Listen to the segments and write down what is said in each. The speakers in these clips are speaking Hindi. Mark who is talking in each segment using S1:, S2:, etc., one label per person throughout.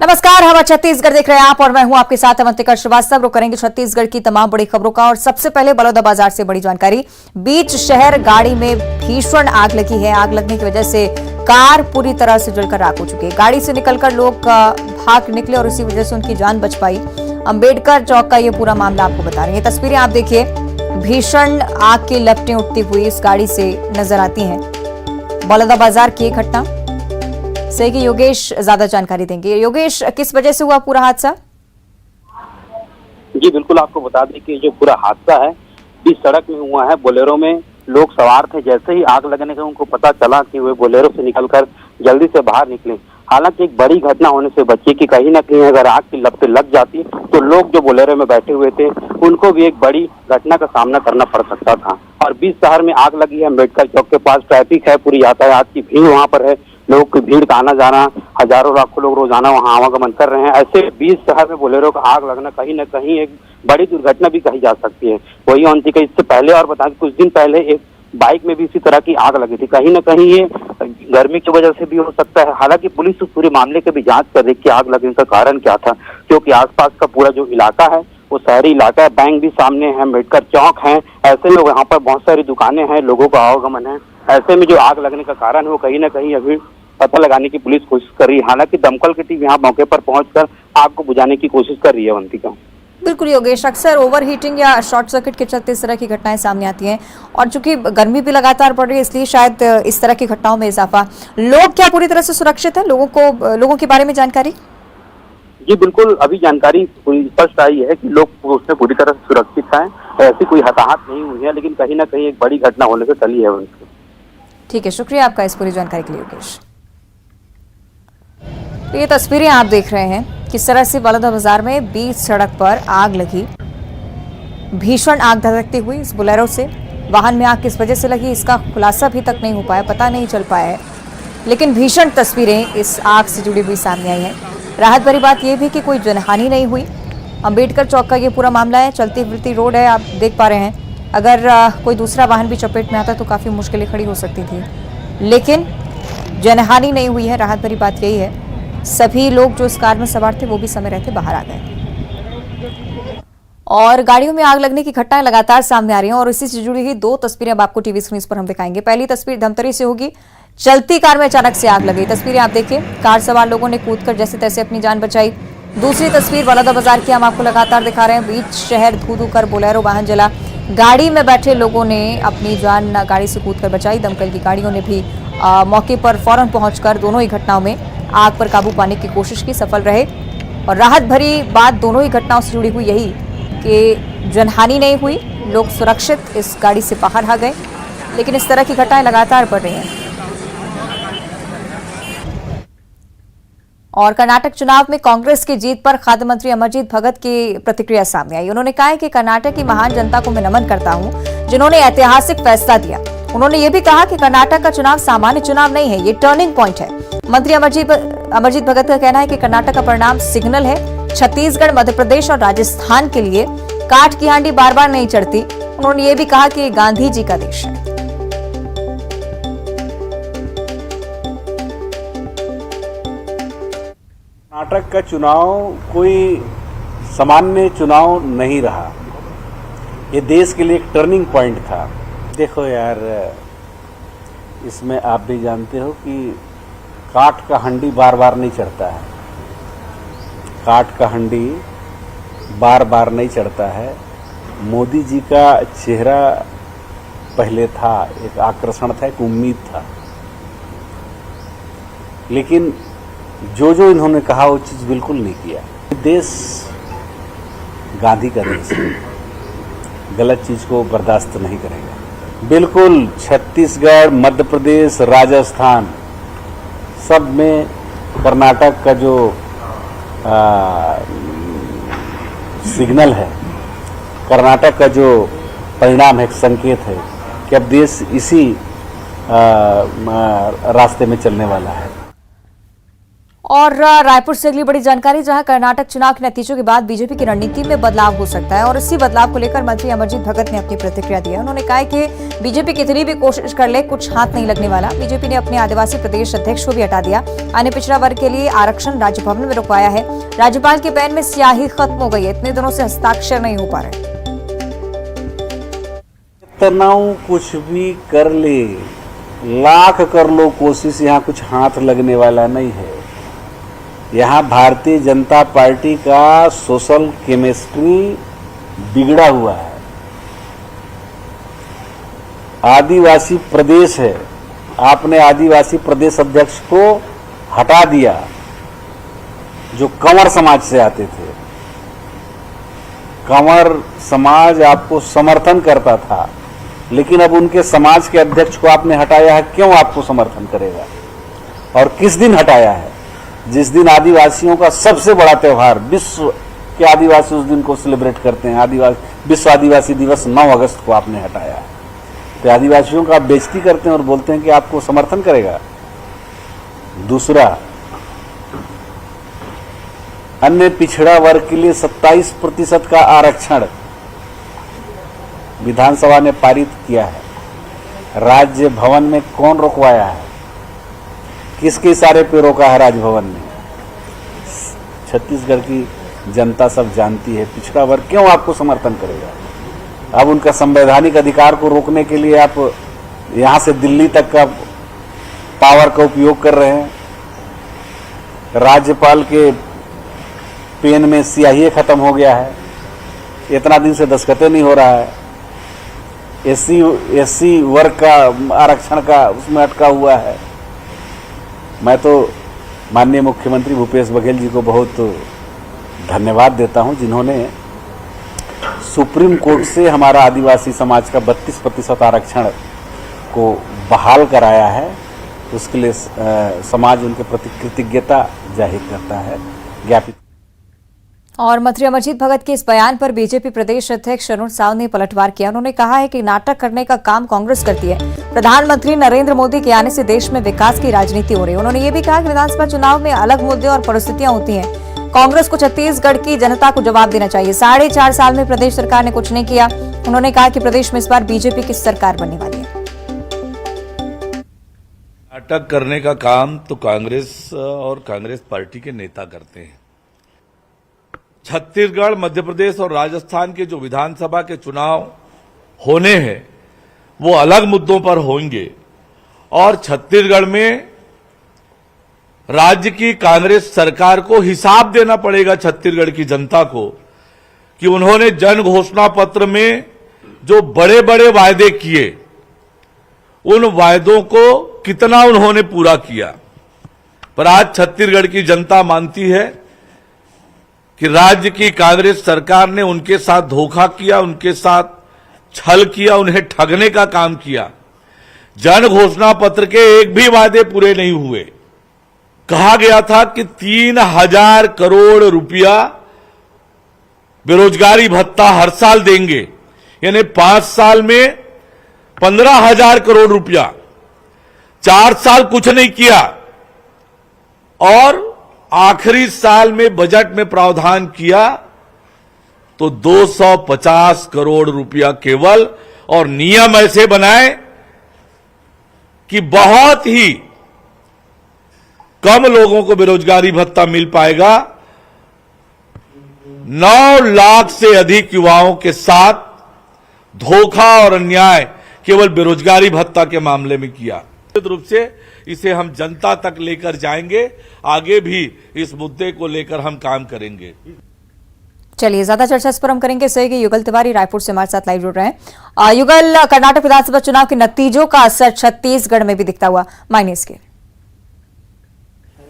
S1: नमस्कार, हम छत्तीसगढ़ देख रहे हैं आप और मैं हूं आपके साथ अवंतिका श्रीवास्तव। रुक करेंगे छत्तीसगढ़ की तमाम बड़ी खबरों का और सबसे पहले बलौदाबाजार से बड़ी जानकारी। बीच शहर गाड़ी में भीषण आग लगी है। आग लगने की वजह से कार पूरी तरह से जलकर राख हो चुकी है। गाड़ी से निकलकर लोग भाग निकले और इसी वजह से उनकी जान बच पाई। अंबेडकर चौक का ये पूरा मामला आपको बता रहे हैं। तस्वीरें आप देखिए, भीषण आग की लपटें उठती हुई इस गाड़ी से नजर आती हैं। बलौदाबाजार की एक घटना से कि योगेश ज्यादा जानकारी देंगे। योगेश, किस वजह से हुआ पूरा हादसा?
S2: जी बिल्कुल, आपको बता दें कि जो पूरा हादसा है इस सड़क में हुआ है। बोलेरो में लोग सवार थे। जैसे ही आग लगने का उनको पता चला कि वे बोलेरो से निकलकर जल्दी से बाहर निकले। हालांकि एक बड़ी घटना होने से बची कि कहीं ना कहीं अगर आग की लपटें लग जाती तो लोग जो बोलेरो में बैठे हुए थे उनको भी एक बड़ी घटना का सामना करना पड़ सकता था। और बीच शहर में आग लगी है। अम्बेडकर चौक के पास ट्रैफिक है, पूरी यातायात की भीड़ वहाँ पर है। लोगों की भीड़ का आना जाना, हजारों लाखों लोग रोजाना वहां आवागमन कर रहे हैं। ऐसे 20 शहर में बोलेरो का आग लगना कहीं न कहीं एक बड़ी दुर्घटना भी कही जा सकती है। वही अंतिका, इससे पहले और बता, कुछ दिन पहले एक बाइक में भी इसी तरह की आग लगी थी। कहीं न कहीं ये गर्मी की वजह से भी हो सकता है। हालांकि पुलिस उस पूरे मामले की भी जांच कर रही कि आग लगने का कारण क्या था, क्योंकि आसपास का पूरा जो इलाका है वो शहरी इलाका है। बैंक भी सामने है, अम्बेडकर चौक है। ऐसे में यहाँ पर बहुत सारी दुकानें हैं, लोगों का आवागमन है। ऐसे में जो आग लगने का कारण है वो कहीं न कहीं अभी पता लगाने की पुलिस कोशिश कर रही है। हालांकि दमकल की टीम यहाँ मौके पर पहुंचकर आग को बुझाने की कोशिश कर रही है। अवंतिका,
S1: बिल्कुल योगेश, अक्सर ओवर हीटिंग या शॉर्ट सर्किट के चलते इस तरह की घटनाएं सामने आती हैं और चूंकि गर्मी भी लगातार बढ़ रही है इसलिए शायद इस तरह की घटनाओं में इजाफा। लोग क्या पूरी तरह से सुरक्षित है? लोगों के बारे में जानकारी?
S2: जी बिल्कुल, अभी जानकारी स्पष्ट आई है कि लोग उसमें पूरी तरह से सुरक्षित हैं। ऐसी कोई हताहत नहीं हुई है, लेकिन कहीं ना कहीं एक बड़ी घटना होने से टली है।
S1: ठीक है, शुक्रिया आपका इस पूरी जानकारी के लिए योगेश। तो ये तस्वीरें आप देख रहे हैं किस तरह से बलौदाबाजार में बीच सड़क पर आग लगी। भीषण आग धधकती हुई इस बोलेरो से। वाहन में आग किस वजह से लगी इसका खुलासा अभी तक नहीं हो पाया, पता नहीं चल पाया है, लेकिन भीषण तस्वीरें इस आग से जुड़ी हुई सामने आई हैं। राहत भरी बात यह भी कि कोई जनहानि नहीं हुई। अंबेडकर चौक का ये पूरा मामला है, चलती फिरती रोड है, आप देख पा रहे हैं। अगर कोई दूसरा वाहन भी चपेट में आता तो काफ़ी मुश्किलें खड़ी हो सकती थी, लेकिन जनहानि नहीं हुई है। राहत भरी बात यही है। सभी लोग जो इस कार में सवार थे वो भी समय रहते बाहर आ गए। और गाड़ियों में आग लगने की घटनाएं लगातार सामने आ रही हैं और इसी से जुड़ी हुई दो तस्वीरें अब आपको टीवी स्क्रीन पर हम दिखाएंगे। पहली तस्वीर धमतरी से होगी। चलती कार में अचानक से आग लगी। तस्वीरें आप देखिए, कार सवार लोगों ने कूदकर जैसे तैसे अपनी जान बचाई। दूसरी तस्वीर बलौदाबाजार की हम आपको लगातार दिखा रहे हैं। बीच शहर धू कर बोलेरो वाहन जला। गाड़ी में बैठे लोगों ने अपनी जान गाड़ी से कूदकर बचाई। दमकल की गाड़ियों ने भी मौके पर फौरन पहुंचकर दोनों ही घटनाओं में आग पर काबू पाने की कोशिश की, सफल रहे। और राहत भरी बात दोनों ही घटनाओं से जुड़ी हुई यही कि जनहानि नहीं हुई, लोग सुरक्षित इस गाड़ी से बाहर आ गए, लेकिन इस तरह की घटनाएं लगातार बढ़ रही हैं। और कर्नाटक चुनाव में कांग्रेस की जीत पर खाद्य मंत्री अमरजीत भगत की प्रतिक्रिया सामने आई। उन्होंने कहा है कि कर्नाटक की महान जनता को मैं नमन करता हूं जिन्होंने ऐतिहासिक फैसला दिया। उन्होंने ये भी कहा कि कर्नाटक का चुनाव सामान्य चुनाव नहीं है, ये टर्निंग पॉइंट है। मंत्री अमरजीत भगत का कहना है कि कर्नाटक का परिणाम सिग्नल है। छत्तीसगढ़, मध्य प्रदेश और राजस्थान के लिए काठ की हांडी बार बार नहीं चढ़ती। उन्होंने ये भी कहा कि गांधी जी का देश है।
S3: कर्नाटक का चुनाव कोई सामान्य चुनाव नहीं रहा, ये देश के लिए एक टर्निंग पॉइंट था। देखो यार, इसमें आप भी जानते हो कि काठ का हंडी बार बार नहीं चढ़ता है। काठ का हंडी बार बार नहीं चढ़ता है। मोदी जी का चेहरा पहले था, एक आकर्षण था, एक उम्मीद था, लेकिन जो जो इन्होंने कहा वो चीज बिल्कुल नहीं किया। देश गांधी का देश है, गलत चीज को बर्दाश्त नहीं करेगा। बिल्कुल छत्तीसगढ़, मध्य प्रदेश, राजस्थान सब में कर्नाटक का जो सिग्नल है, कर्नाटक का जो परिणाम है, संकेत है कि अब देश इसी रास्ते में चलने वाला है।
S1: और रायपुर से अगली बड़ी जानकारी, जहां कर्नाटक चुनाव के नतीजों के बाद बीजेपी की रणनीति में बदलाव हो सकता है और इसी बदलाव को लेकर मंत्री अमरजीत भगत ने अपनी प्रतिक्रिया दी है। उन्होंने कहा है कि बीजेपी कितनी भी कोशिश कर ले, कुछ हाथ नहीं लगने वाला। बीजेपी ने अपने आदिवासी प्रदेश अध्यक्ष को भी हटा दिया। अन्य पिछड़ा वर्ग के लिए आरक्षण राज्य भवन में रुकवाया है। राज्यपाल के पेन में स्याही खत्म हो गई है, इतने दिनों से हस्ताक्षर नहीं हो पा रहे।
S3: तनाव कुछ भी कर ले, लाख कर लो कोशिश, यहाँ कुछ हाथ लगने वाला नहीं है। यहाँ भारतीय जनता पार्टी का सोशल केमिस्ट्री बिगड़ा हुआ है। आदिवासी प्रदेश है, आपने आदिवासी प्रदेश अध्यक्ष को हटा दिया जो कंवर समाज से आते थे। कंवर समाज आपको समर्थन करता था, लेकिन अब उनके समाज के अध्यक्ष को आपने हटाया है। क्यों आपको समर्थन करेगा? और किस दिन हटाया है? जिस दिन आदिवासियों का सबसे बड़ा त्योहार, विश्व के आदिवासी उस दिन को सेलिब्रेट करते हैं, विश्व आदिवासी दिवस 9 अगस्त को आपने हटाया है। तो आदिवासियों का आप बेइज्जती करते हैं और बोलते हैं कि आपको समर्थन करेगा। दूसरा, अन्य पिछड़ा वर्ग के लिए 27% का आरक्षण विधानसभा ने पारित किया है। राज्य भवन में कौन रोकवाया है? किसके इशारे पे रोका है राजभवन ने? छत्तीसगढ़ की जनता सब जानती है। पिछड़ा वर्ग क्यों आपको समर्थन करेगा? अब उनका संवैधानिक अधिकार को रोकने के लिए आप यहां से दिल्ली तक का पावर का उपयोग कर रहे हैं। राज्यपाल के पेन में स्याही खत्म हो गया है, इतना दिन से दस्तखत नहीं हो रहा है। एससी वर्ग का आरक्षण का उसमें अटका हुआ है। मैं तो माननीय मुख्यमंत्री भूपेश बघेल जी को बहुत धन्यवाद देता हूं, जिन्होंने सुप्रीम कोर्ट से हमारा आदिवासी समाज का 32% आरक्षण को बहाल कराया है। उसके लिए समाज उनके प्रति कृतज्ञता जाहिर करता है, ज्ञापित।
S1: और मंत्री अमरजीत भगत के इस बयान पर बीजेपी प्रदेश अध्यक्ष अरुण साव ने पलटवार किया। उन्होंने कहा है कि नाटक करने का काम कांग्रेस करती है। प्रधानमंत्री नरेंद्र मोदी के आने से देश में विकास की राजनीति हो रही है। उन्होंने ये भी कहा कि विधानसभा चुनाव में अलग मुद्दे और परिस्थितियां होती हैं। कांग्रेस को छत्तीसगढ़ की जनता को जवाब देना चाहिए। 4.5 साल में प्रदेश सरकार ने कुछ नहीं किया। उन्होंने कहा कि प्रदेश में इस बार बीजेपी की सरकार बनने वाली है।
S4: नाटक करने का काम तो कांग्रेस और कांग्रेस पार्टी के नेता करते हैं। छत्तीसगढ़, मध्य प्रदेश और राजस्थान के जो विधानसभा के चुनाव होने हैं वो अलग मुद्दों पर होंगे और छत्तीसगढ़ में राज्य की कांग्रेस सरकार को हिसाब देना पड़ेगा छत्तीसगढ़ की जनता को कि उन्होंने जन घोषणा पत्र में जो बड़े बड़े वायदे किए, उन वायदों को कितना उन्होंने पूरा किया। पर आज छत्तीसगढ़ की जनता मानती है कि राज्य की कांग्रेस सरकार ने उनके साथ धोखा किया, उनके साथ छल किया, उन्हें ठगने का काम किया। जन घोषणा पत्र के एक भी वादे पूरे नहीं हुए। कहा गया था कि 3000 करोड़ रुपया बेरोजगारी भत्ता हर साल देंगे, यानी 5 साल में 15,000 करोड़ रुपया। 4 साल कुछ नहीं किया और आखिरी साल में बजट में प्रावधान किया तो 250 करोड़ रुपया केवल, और नियम ऐसे बनाए कि बहुत ही कम लोगों को बेरोजगारी भत्ता मिल पाएगा। 9 लाख से अधिक युवाओं के साथ धोखा और अन्याय केवल बेरोजगारी भत्ता के मामले में किया। निश्चित रूप से इसे हम जनता तक लेकर जाएंगे। आगे भी इस मुद्दे को लेकर हम काम करेंगे।
S1: चलिए, ज्यादा चर्चा इस पर हम करेंगे। सहयोगी युगल तिवारी रायपुर से हमारे साथ लाइव जुड़ रहे हैं। युगल, कर्नाटक विधानसभा चुनाव के नतीजों का असर छत्तीसगढ़ में भी दिखता हुआ, मायने इसके?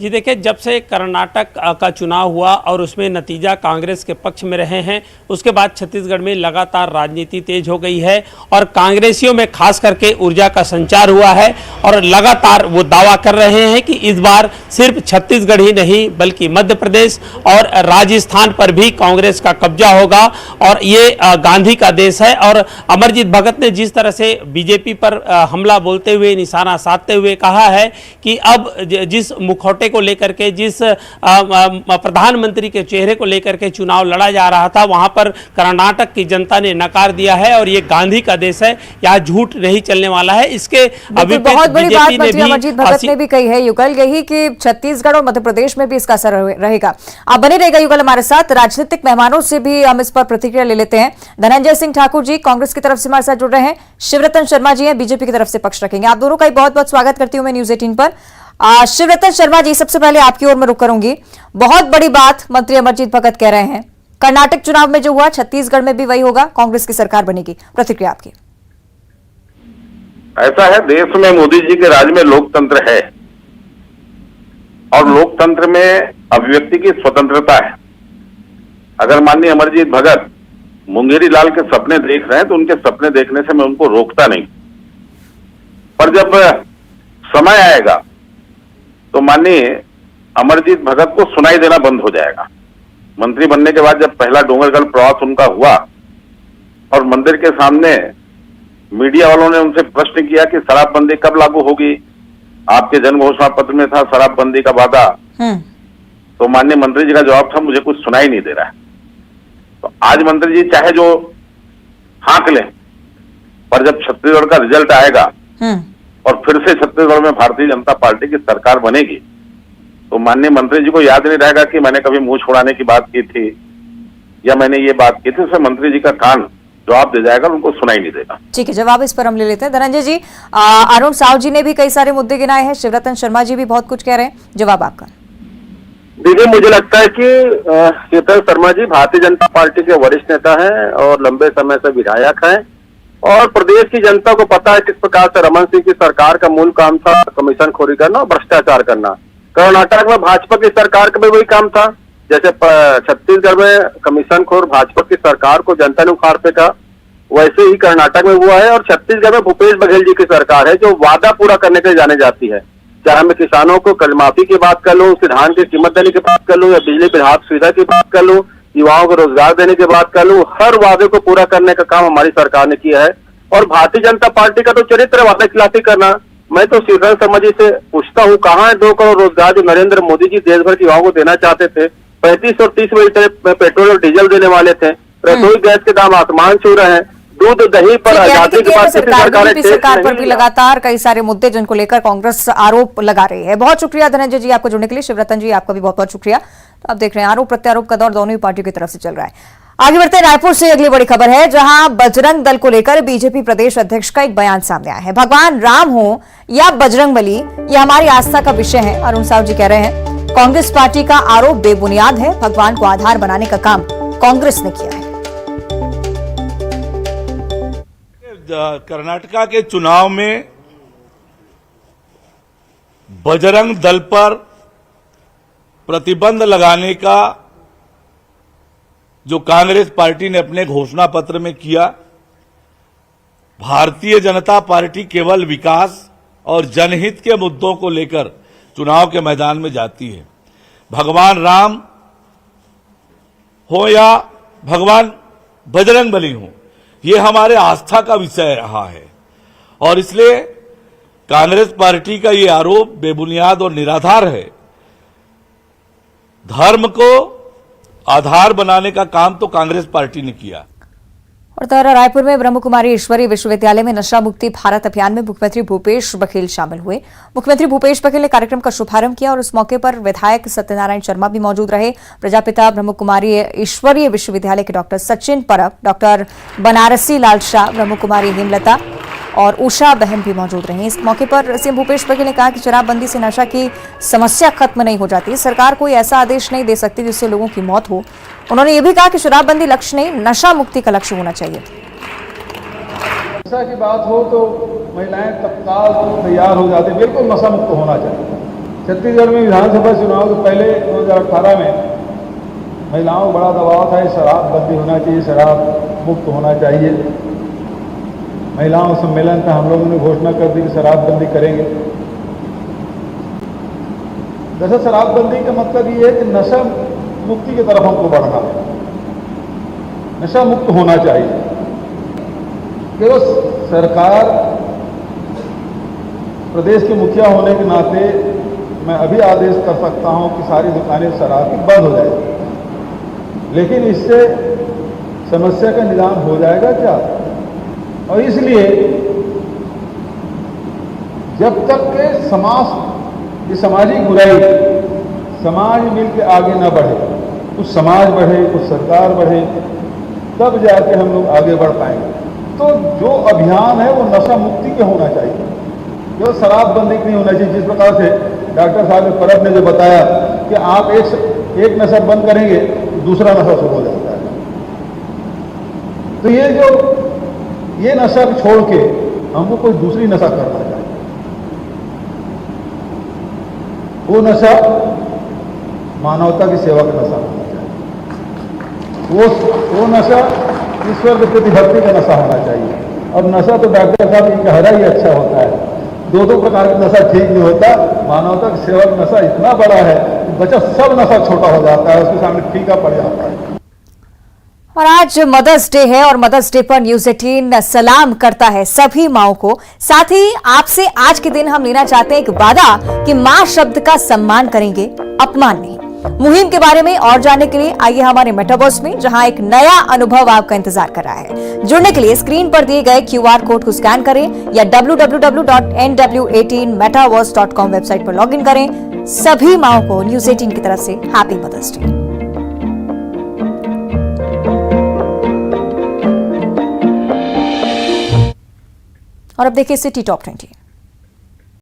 S5: जी देखिए, जब से कर्नाटक का चुनाव हुआ और उसमें नतीजा कांग्रेस के पक्ष में रहे हैं, उसके बाद छत्तीसगढ़ में लगातार राजनीति तेज हो गई है और कांग्रेसियों में खास करके ऊर्जा का संचार हुआ है और लगातार वो दावा कर रहे हैं कि इस बार सिर्फ छत्तीसगढ़ ही नहीं बल्कि मध्य प्रदेश और राजस्थान पर भी कांग्रेस का कब्जा होगा और ये गांधी का देश है। और अमरजीत भगत ने जिस तरह से बीजेपी पर हमला बोलते हुए, निशाना साधते हुए कहा है कि अब जिस मुखौटे फोटे को लेकर के, जिस प्रधानमंत्री के चेहरे को लेकर के चुनाव लड़ा जा रहा था, वहां पर कर्नाटक की जनता ने नकार दिया है और ये गांधी का देश है, यहाँ झूठ नहीं चलने वाला है। इसके
S1: अभी बहुत बड़ी बात मंत्री अमरजीत भगत ने भी कही है युगल, यही कि छत्तीसगढ़ और मध्य प्रदेश में भी इसका असर रहेगा। आप बने रहेगा युगल हमारे साथ। राजनीतिक मेहमानों से भी हम इस पर प्रतिक्रिया ले लेते हैं। धनंजय सिंह ठाकुर जी कांग्रेस की तरफ से हमारे साथ जुड़ रहे हैं, शिवरतन शर्मा जी हैं बीजेपी की तरफ से पक्ष रखेंगे। आप दोनों का बहुत बहुत स्वागत करती हूं मैं न्यूज 18 पर। शिवरतन शर्मा जी, सबसे पहले आपकी ओर में रुक करूंगी। बहुत बड़ी बात मंत्री अमरजीत भगत कह रहे हैं, कर्नाटक चुनाव में जो हुआ छत्तीसगढ़ में भी वही होगा, कांग्रेस की सरकार बनेगी, प्रतिक्रिया आपकी।
S6: ऐसा है, देश में मोदी जी के राज में लोकतंत्र है और लोकतंत्र में अभिव्यक्ति की स्वतंत्रता है। अगर माननीय अमरजीत भगत मुंगेरी लाल के सपने देख रहे हैं तो उनके सपने देखने से मैं उनको रोकता नहीं, पर जब समय आएगा तो माननीय अमरजीत भगत को सुनाई देना बंद हो जाएगा। मंत्री बनने के बाद जब पहला डोंगरगढ़ प्रवास उनका हुआ और मंदिर के सामने मीडिया वालों ने उनसे प्रश्न किया कि शराबबंदी कब लागू होगी, आपके जन घोषणा पत्र में था शराबबंदी का वादा, तो माननीय मंत्री जी का जवाब था मुझे कुछ सुनाई नहीं दे रहा है। तो आज मंत्री जी चाहे जो हाँक लें, पर जब छत्तीसगढ़ का रिजल्ट आएगा और फिर से छत्तीसगढ़ में भारतीय जनता पार्टी की सरकार बनेगी तो माननीय मंत्री जी को याद नहीं रहेगा कि मैंने कभी मुंह छुड़ाने की बात की थी या मैंने ये बात की थी। उससे मंत्री जी का कान जवाब दे जाएगा, उनको सुनाई नहीं देगा।
S1: ठीक है, जवाब इस पर हम ले लेते हैं। धनंजय जी, अरुण साव जी ने भी कई सारे मुद्दे गिनाए हैं, शिवरतन शर्मा जी भी बहुत कुछ कह रहे हैं, जवाब आपका।
S7: देखिए, मुझे लगता है कि शिवरतन शर्मा जी भारतीय जनता पार्टी के वरिष्ठ नेता हैं और लंबे समय से विधायक हैं और प्रदेश की जनता को पता है किस प्रकार से रमन सिंह की सरकार का मूल काम था कमीशन खोरी करना और भ्रष्टाचार करना। कर्नाटक में भाजपा की सरकार का भी वही काम था, जैसे छत्तीसगढ़ में कमीशन खोर भाजपा की सरकार को जनता ने उखाड़ फेंका, वैसे ही कर्नाटक में हुआ है। और छत्तीसगढ़ में भूपेश बघेल जी की सरकार है जो वादा पूरा करने के लिए जाने जाती है, चाहे मैं किसानों को कर्ज माफी की बात कर लूं, उसके धान की कीमत देने की बात कर लूं या बिजली बिल सुविधा की बात कर लूं, युवाओं को रोजगार देने की बात कर लूं, हर वादे को पूरा करने का काम हमारी सरकार ने किया है। और भारतीय जनता पार्टी का तो चरित्र वादा खिलाफी करना। मैं तो शिवरतन शर्मा जी से पूछता हूँ, कहाँ है 2 करोड़ रोजगार जो नरेंद्र मोदी जी देश भर के युवाओं को देना चाहते थे? 35 और 30 रुपए पेट्रोल और डीजल देने वाले थे, रसोई गैस के दाम आसमान छू रहे हैं, दूध दही पर आजादी के बाद
S1: सरकार पर भी लगातार कई सारे मुद्दे जिनको लेकर कांग्रेस आरोप लगा रही है। बहुत शुक्रिया धनंजय जी आपको जुड़ने के लिए। शिवरतन जी आपका भी बहुत बहुत शुक्रिया। तो आप देख रहे हैं आरोप प्रत्यारोप का दौर दोनों ही पार्टियों की तरफ से चल रहा है। आगे बढ़ते हैं, रायपुर से अगली बड़ी खबर है जहां बजरंग दल को लेकर बीजेपी प्रदेश अध्यक्ष का एक बयान सामने आया है। भगवान राम हो या बजरंगबली, ये हमारी आस्था का विषय है, अरुण साव जी कह रहे हैं। कांग्रेस पार्टी का आरोप बेबुनियाद है, भगवान को आधार बनाने का काम कांग्रेस ने किया है।
S4: कर्नाटका के चुनाव में बजरंग दल पर प्रतिबंध लगाने का जो कांग्रेस पार्टी ने अपने घोषणा पत्र में किया, भारतीय जनता पार्टी केवल विकास और जनहित के मुद्दों को लेकर चुनाव के मैदान में जाती है। भगवान राम हो या भगवान बजरंगबली हो, ये हमारे आस्था का विषय रहा है और इसलिए कांग्रेस पार्टी का ये आरोप बेबुनियाद और निराधार है। धर्म को आधार बनाने का काम तो कांग्रेस पार्टी ने किया।
S1: और तारा रायपुर में ब्रह्म कुमारी ईश्वरीय विश्वविद्यालय में नशा मुक्ति भारत अभियान में मुख्यमंत्री भूपेश बघेल शामिल हुए। मुख्यमंत्री भूपेश बघेल ने कार्यक्रम का शुभारंभ किया और इस मौके पर विधायक सत्यनारायण शर्मा भी मौजूद रहे। प्रजापिता ब्रह्म कुमारी ईश्वरीय विश्वविद्यालय के डॉक्टर सचिन परब, डॉक्टर बनारसी लाल शाह, ब्रह्म कुमारी हेमलता और उषा बहन भी मौजूद रहे। इस मौके पर सीएम भूपेश बघेल ने कहा कि शराबबंदी से नशा की समस्या खत्म नहीं हो जाती, सरकार कोई ऐसा आदेश नहीं दे सकती जिससे लोगों की मौत हो। उन्होंने ये भी कहा कि शराबबंदी लक्ष्य नहीं, नशा मुक्ति का लक्ष्य होना चाहिए।
S8: नशा की बात हो तो महिलाएं तत्काल तैयार हो जाती, बिल्कुल नशा मुक्त होना चाहिए। छत्तीसगढ़ में विधानसभा चुनाव के पहले 2018 में महिलाओं को बड़ा दबाव था, शराबबंदी होना चाहिए, शराब मुक्त होना चाहिए। महिलाओं सम्मेलन था, हम लोगों ने घोषणा कर दी कि शराबबंदी करेंगे। दरअसल शराबबंदी का मतलब ये है कि नशा मुक्ति की तरफ हमको बढ़ना है, नशा मुक्त होना चाहिए। केवल सरकार प्रदेश के मुखिया होने के नाते मैं अभी आदेश कर सकता हूं कि सारी दुकानें शराब की बंद हो जाएगी, लेकिन इससे समस्या का निदान हो जाएगा क्या? और इसलिए जब तक के की सामाजिक बुराई समाज मिलकर आगे न बढ़े, कुछ समाज बढ़े, कुछ सरकार बढ़े, तब जाके हम लोग आगे बढ़ पाएंगे। तो जो अभियान है वो नशा मुक्ति के होना चाहिए, जो शराब बंदी नहीं होना चाहिए। जिस प्रकार से डॉक्टर साहब परब ने जो बताया कि आप एक नशा बंद करेंगे दूसरा नशा शुरू हो जाता है, तो ये नशा छोड़ के हमको कोई दूसरी नशा करना चाहिए। वो नशा मानवता की सेवा का नशा होना चाहिए, वो नशा ईश्वर के प्रति भक्ति का नशा होना चाहिए। और नशा तो डॉक्टर साहब ये कहना ही अच्छा होता है, दो प्रकार का नशा ठीक नहीं होता। मानवता की सेवा का नशा इतना बड़ा है कि बच्चा सब नशा छोटा हो जाता है, उसके सामने फीका पड़ जाता है।
S1: और आज मदर्स डे है और मदर्स डे पर न्यूज 18 सलाम करता है सभी माओं को। साथ ही आपसे आज के दिन हम लेना चाहते हैं एक वादा कि मां शब्द का सम्मान करेंगे, अपमान नहीं। मुहिम के बारे में और जानने के लिए आइए हमारे मेटावर्स में, जहां एक नया अनुभव आपका इंतजार कर रहा है। जुड़ने के लिए स्क्रीन पर दिए गए QR कोड को स्कैन करें या www.nw18metaverse.com वेबसाइट पर लॉगिन करें। सभी माओं को न्यूज 18 की तरफ से हैप्पी मदर्स डे। और अब देखिए सिटी टॉप 20।